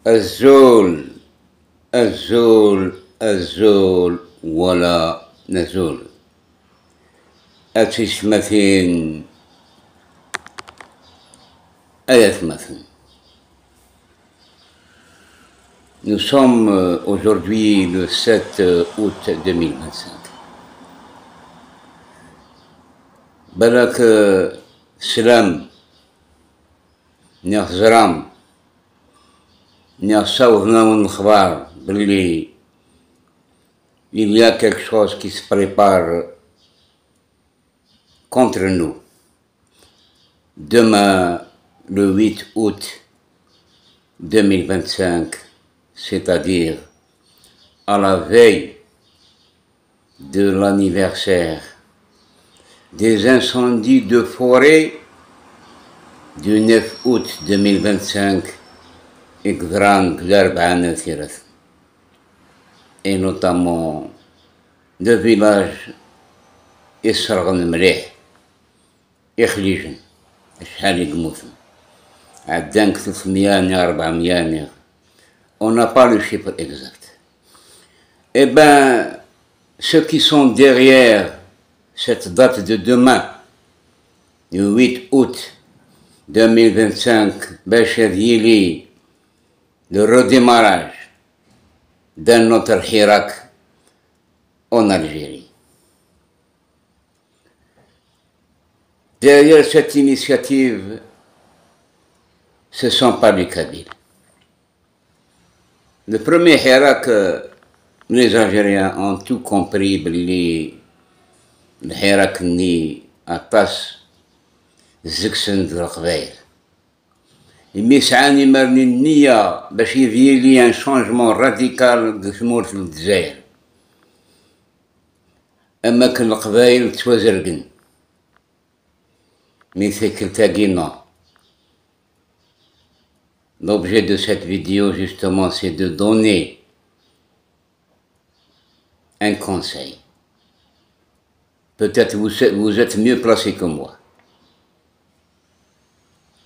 الزول الزول الزول ولا نزول. أتش مثين آيات مثل. Nous sommes aujourd'hui le 7 août 2025. بالك سلام نيخ زرام نيخ صوتنا من الأخبار باللي il y a quelque chose qui se prépare contre nous. Demain, le 8 août 2025, c'est-à-dire à la veille de l'anniversaire des incendies de forêt du 9 août 2025 et notamment le village Israël Mreh, Ikhlijen, Shali Gmouthn, Addank 300, 400, on n'a pas le chiffre exact. Eh bien, ceux qui sont derrière cette date de demain, le 8 août 2025, Bachar Yili, le redémarrage d'un notre Hirak en Algérie. Derrière cette initiative, ce ne sont pas les Kabyles. Le premier Hirak, les Algériens ont tout compris, le Hirak ni Atas Ziksen de l'Aqbaïl. يسعاني مرني النية باش يبين لي ان شونجمون راديكال د ثمورة الجزائر. اما كان القبايل توازرقن مثل تاقينا. L'objet de cette vidéo justement c'est de donner un conseil. Peut-être vous êtes mieux placé que moi.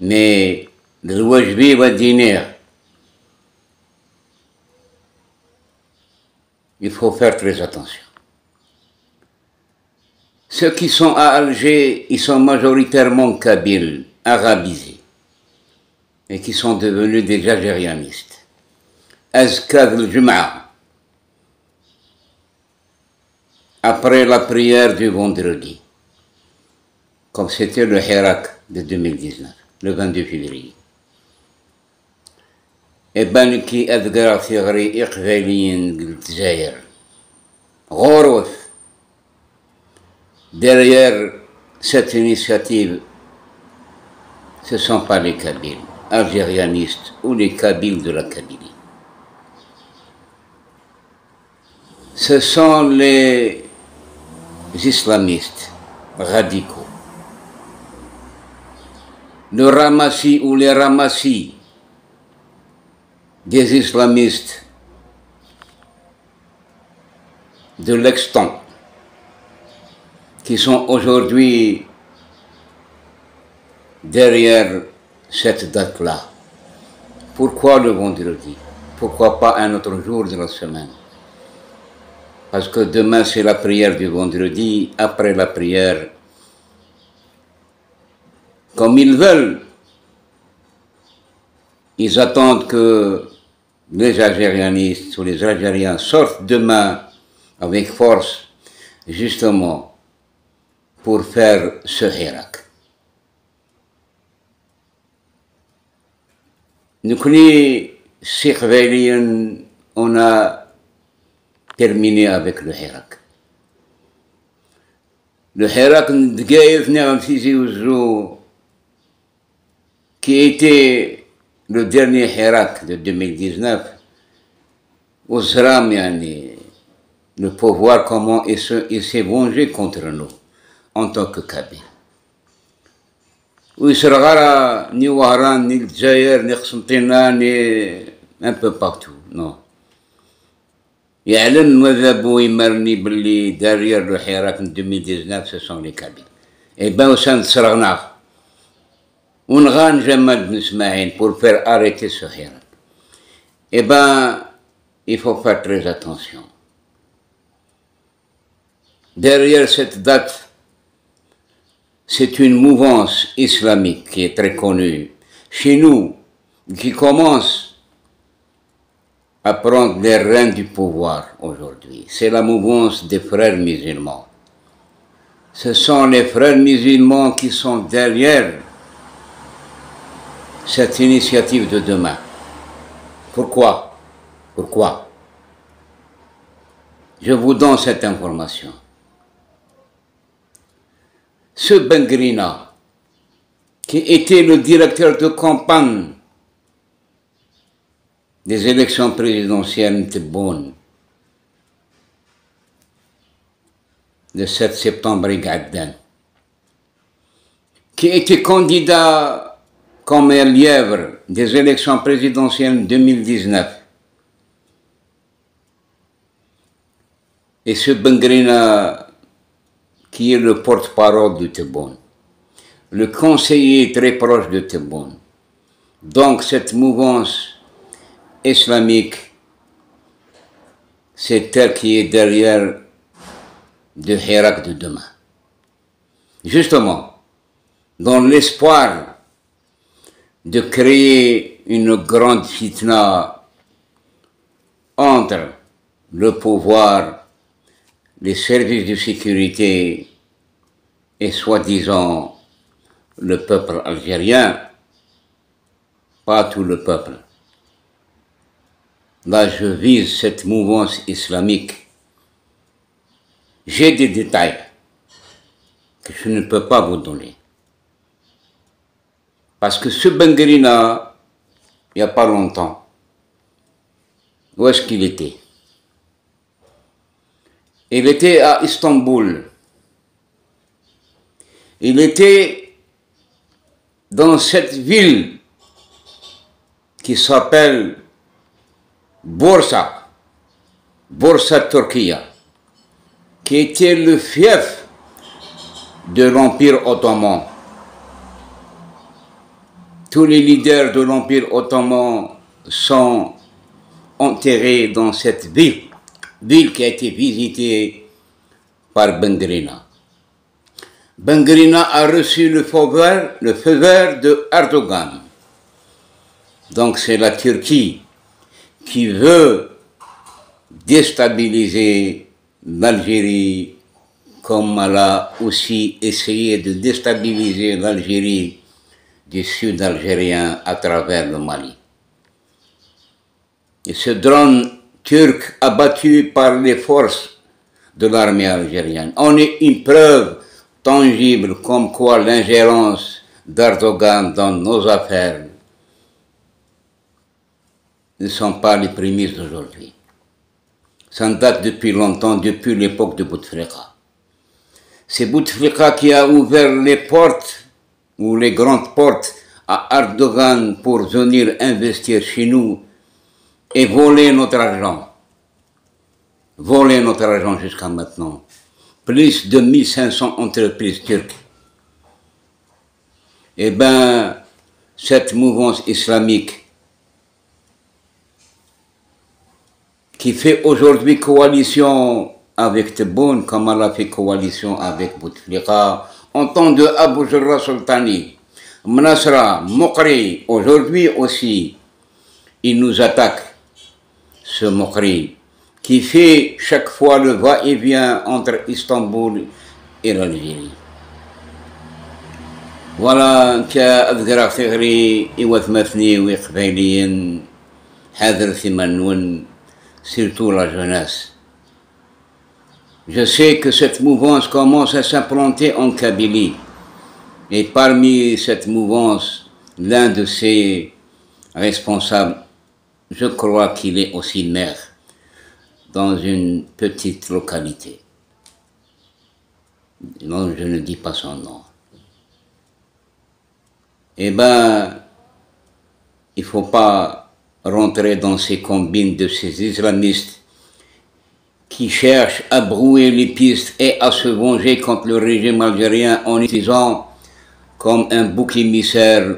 Mais الواجبي والدينير il faut faire très attention. Ceux qui sont à Alger, ils sont majoritairement kabyles, arabisés, et qui sont devenus des algérianistes. Azkad al-Jum'a, après la prière du vendredi, comme c'était le Hirak de 2019, le 22 février. إبان كي أذكر ثغري إقباليين الجزائر غروث derrière cette initiative ce ne sont pas les Kabyles algérianistes ou les Kabyles de la Kabylie, ce sont les islamistes radicaux, le ramassis ou les ramassis des islamistes de l'ex-temps qui sont aujourd'hui derrière cette date-là. Pourquoi le vendredi? Pourquoi pas un autre jour de la semaine? Parce que demain c'est la prière du vendredi, après la prière, comme ils veulent, ils attendent que les algérianistes ou les Algériens sortent demain avec force, justement, pour faire ce Hirak. Nous connaissons, on a terminé avec le Hirak. Le Hirak qui était le dernier Hirak de 2019, au Zram, le pouvoir, comment il s'est vengé contre nous en tant que Kabyles. Où il sera ni Wahran, ni le Djaïr, ni Khsumtina, ni un peu partout, non. يعلم ماذا بو يمرني باللي derrière le Hirak en 2019 ce sont les Kabyles. Et ben au sein de Sragnar. On gagne Jamal Ben Ismaïl pour faire arrêter ce Hirak. eh bien, il faut faire très attention. Derrière cette date, c'est une mouvance islamique qui est très connue chez nous, qui commence à prendre les rênes du pouvoir aujourd'hui. C'est la mouvance des frères musulmans. Ce sont les frères musulmans qui sont derrière cette initiative de demain. Pourquoi? Pourquoi? Je vous donne cette information. Ce Bengrina, qui était le directeur de campagne des élections présidentielles de Bonn, le 7 septembre Gadden, qui était candidat comme un lièvre des élections présidentielles 2019. Et ce Bengrina, qui est le porte-parole de Tebboune, le conseiller très proche de Tebboune. Donc cette mouvance islamique, c'est elle qui est derrière de Hirak de demain. Justement, dans l'espoir de créer une grande fitna entre le pouvoir, les services de sécurité et soi-disant le peuple algérien, pas tout le peuple. Là, je vise cette mouvance islamique. J'ai des détails que je ne peux pas vous donner. Parce que ce Bengrina, il n'y a pas longtemps, où est-ce qu'il était? Il était à Istanbul. Il était dans cette ville qui s'appelle Bursa, Turquie, qui était le fief de l'Empire ottoman. Tous les leaders de l'Empire ottoman sont enterrés dans cette ville qui a été visitée par Bengrina. Bengrina a reçu le feu vert de Erdogan. Donc c'est la Turquie qui veut déstabiliser l'Algérie, comme elle a aussi essayé de déstabiliser l'Algérie du sud algérien à travers le Mali. Et ce drone turc abattu par les forces de l'armée algérienne en est une preuve tangible comme quoi l'ingérence d'Erdogan dans nos affaires ne sont pas les prémices d'aujourd'hui. Ça date depuis longtemps, depuis l'époque de Bouteflika. C'est Bouteflika qui a ouvert les portes, ou les grandes portes, à Erdogan pour venir investir chez nous et voler notre argent. Voler notre argent jusqu'à maintenant. Plus de 1500 entreprises turques. Eh bien, cette mouvance islamique qui fait aujourd'hui coalition avec Tebboune, comme elle a fait coalition avec Bouteflika, en temps de Abu Jarrah Sultani, Mnasra, Mokri, aujourd'hui aussi, il nous attaque, ce Mokri, qui fait chaque fois le va-et-vient entre Istanbul et l'Algérie. Voilà, كأذكر صغري إوثمثني وقبيليا حاضر ثمانون surtout la jeunesse. Je sais que cette mouvance commence à s'implanter en Kabylie. Et parmi cette mouvance, l'un de ses responsables, je crois qu'il est aussi maire dans une petite localité. Non, je ne dis pas son nom. Eh bien, il ne faut pas rentrer dans ces combines de ces islamistes qui cherchent à brouiller les pistes et à se venger contre le régime algérien en utilisant comme un bouc émissaire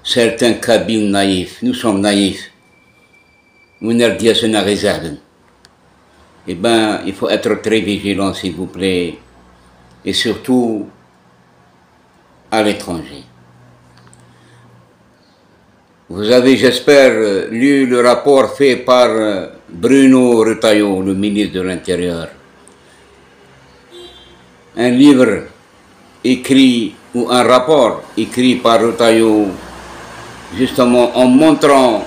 certains Kabyles naïfs. Nous sommes naïfs. Eh bien, il faut être très vigilant, s'il vous plaît, et surtout à l'étranger. Vous avez, j'espère, lu le rapport fait par Bruno Retailleau, le ministre de l'Intérieur. Un livre écrit, ou un rapport écrit par Retailleau, justement en montrant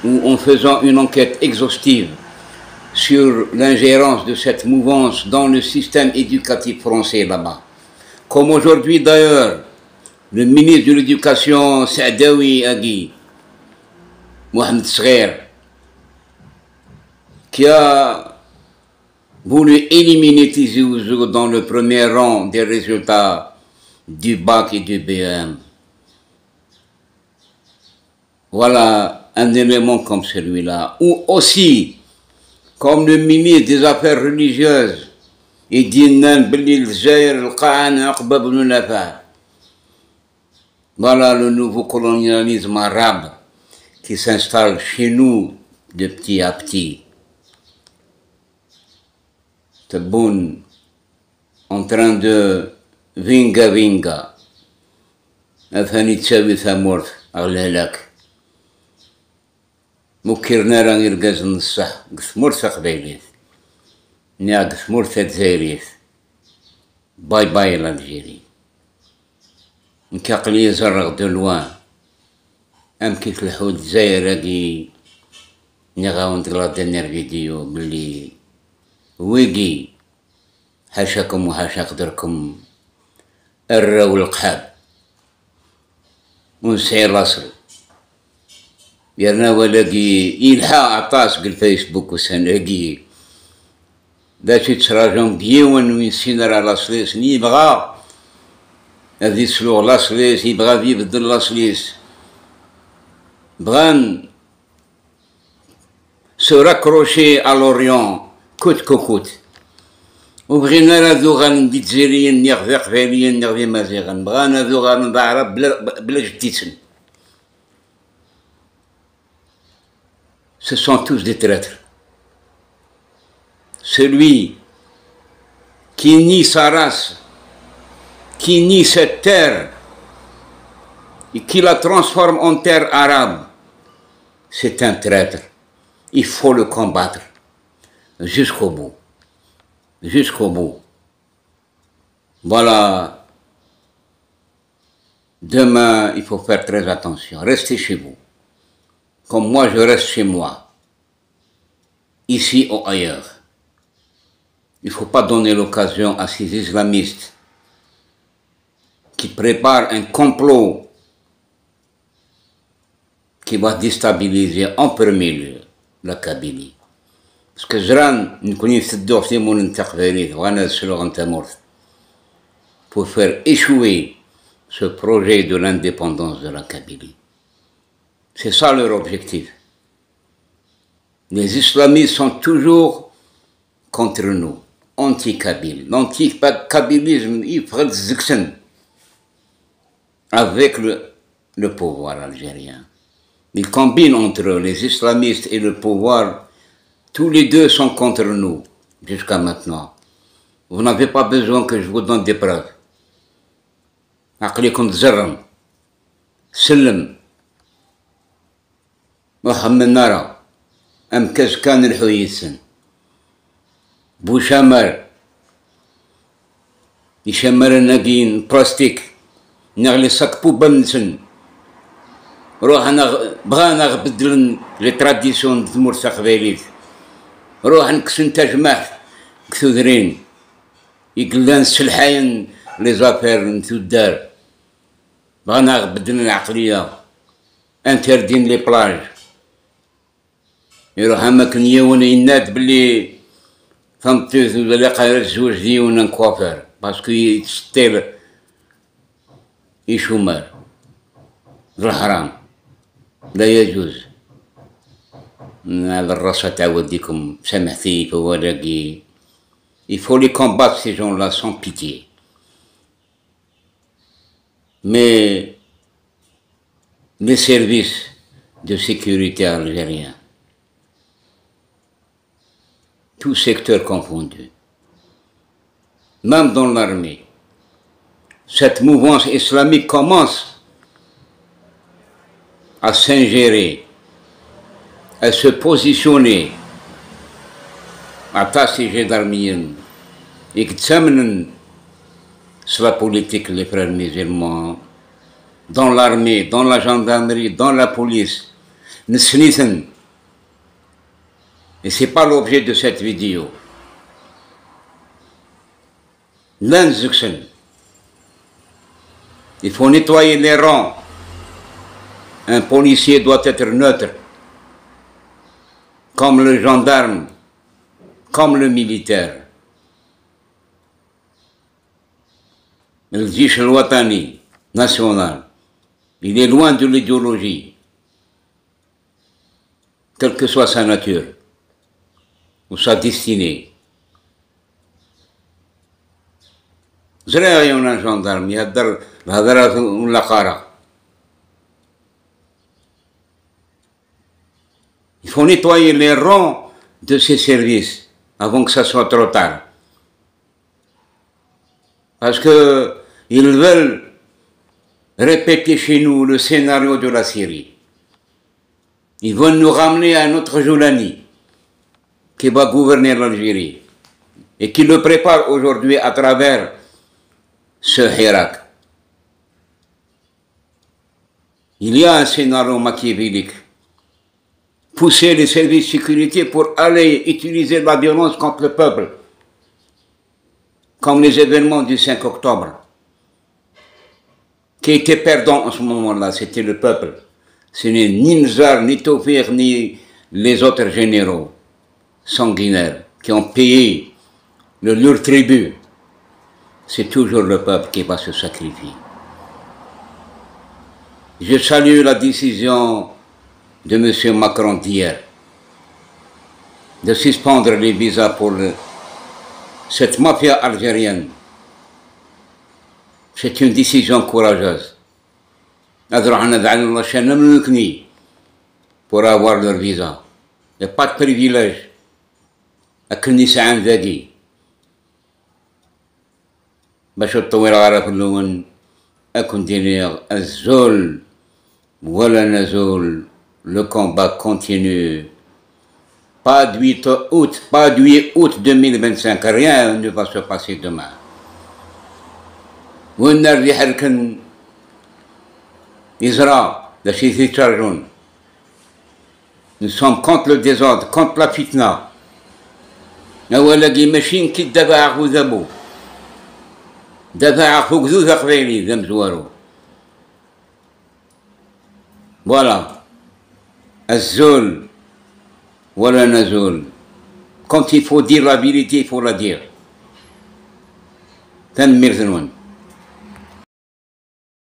ou en faisant une enquête exhaustive sur l'ingérence de cette mouvance dans le système éducatif français là-bas. Comme aujourd'hui d'ailleurs, le ministre de l'Éducation, Saadawi Agui, Mohamed Sgher, qui a voulu éliminer Tizi Ouzou dans le premier rang des résultats du bac et du BEM. Voilà un élément comme celui-là. Ou aussi, comme le ministre des Affaires religieuses, il dit voilà le nouveau colonialisme arabe qui s'installe chez nous de petit à petit. Tebboune en train de vinga vinga. Afani tsawi thamort aglalak. مكرنا راه يرقاز نصح قسمورت قبيليت نيا قسمورت الجزائريت باي باي لالجيري نكاقلي زرق دو لوان ام كيف الحوت الجزائر هادي نغاون تقلا دنير فيديو بلي ويقي حاشاكم وحاشا قدركم الراو القحاب ونسعي لاصل يرنا ولاقي يلحق عطاس بالفيسبوك وسنلاقي داشي تراجم ديون وينسينا راه لاصليس يبغى هذي سلوغ لاصليس يبغى يبدل لاصليس بغان سو راكروشي على لوريون كوت كوكوت وبغينا هذو غندي جزائريين نغذي قباليين نغذي مازيغن بغانا هذو غنضع عرب بلا جديتن. Ce sont tous des traîtres. Celui qui nie sa race, qui nie cette terre et qui la transforme en terre arabe, c'est un traître. Il faut le combattre jusqu'au bout. Jusqu'au bout. Voilà. Demain, il faut faire très attention. Restez chez vous. Comme moi, je reste chez moi, ici ou ailleurs. Il ne faut pas donner l'occasion à ces islamistes qui préparent un complot qui va déstabiliser en premier lieu la Kabylie. Parce que Zran, nous connaissons pour faire échouer ce projet de l'indépendance de la Kabylie. C'est ça leur objectif. Les islamistes sont toujours contre nous, anti-Kabyle. L'anti-kabylisme, il faut avec le pouvoir algérien. Ils combinent entre les islamistes et le pouvoir. Tous les deux sont contre nous, jusqu'à maintenant. Vous n'avez pas besoin que je vous donne des preuves. عقلكم تزرم سلم محمد نارا أم كان الحويسن بوشامر يشمر الناقين بلاستيك نغلي صك بوبنسن روح أنا بغا نغبدل لي تراديسيون تمور قبايليت روح نكسن تجمع كثودرين يقلان السلحاين لي زافير نتو الدار بغا نغبدل العقلية انتردين لي بلاج يروح أماكن يون يناد بلي فهمتوز ولا قال زوج ديون نكوافير باسكو يتستيل يشمر الحرام لا يجوز. هذا الرصة تعوديكم سامحتي فوالاقي il faut les combattre ces gens-là sans pitié. Mais les services de sécurité algérien, tous secteurs confondus, même dans l'armée. Cette mouvance islamique commence à s'ingérer, à se positionner à tasser d'armée et que sur la politique des frères musulmans, dans l'armée, dans la gendarmerie, dans la police. Et ce n'est pas l'objet de cette vidéo. Il faut nettoyer les rangs. Un policier doit être neutre, comme le gendarme, comme le militaire. Le Jish al-Watani national, il est loin de l'idéologie, quelle que soit sa nature ou sa destinée. زرع un gendarme يهدر الهضرة واللقارة. Il faut nettoyer les rangs de ces services avant que ça soit trop tard. Parce que ils veulent répéter chez nous le scénario de la Syrie. Ils veulent nous ramener à notre Joulani qui va gouverner l'Algérie et qui le prépare aujourd'hui à travers ce Hirak. Il y a un scénario machiavélique. Pousser les services de sécurité pour aller utiliser la violence contre le peuple, comme les événements du 5 octobre. Qui était perdant en ce moment-là, c'était le peuple. Ce n'est ni Nzar, ni Taufir, ni les autres généraux sanguinaires qui ont payé leur tribut. C'est toujours le peuple qui va se sacrifier. Je salue la décision de M. Macron d'hier de suspendre les visas pour cette mafia algérienne. C'est une décision courageuse. Pour avoir leur visa. Il n'y a pas de privilège. باش تطوير غارة كلون أكون دينير الزول ولا نزول. Le combat continue. Pas du 8 août, pas du 8 août 2025, rien ne va se passer demain. والنار اللي حركن يزرع باش يتشارجون. Nous sommes contre le désordre, contre la fitna. نوالاقي ماشين كي دفع خذبو. دفع فوق ذو قبيلي ذم زوارو. Voilà. الزول ولا نزول. Quand il faut dire la vérité, il faut la dire. تنمير ذنون.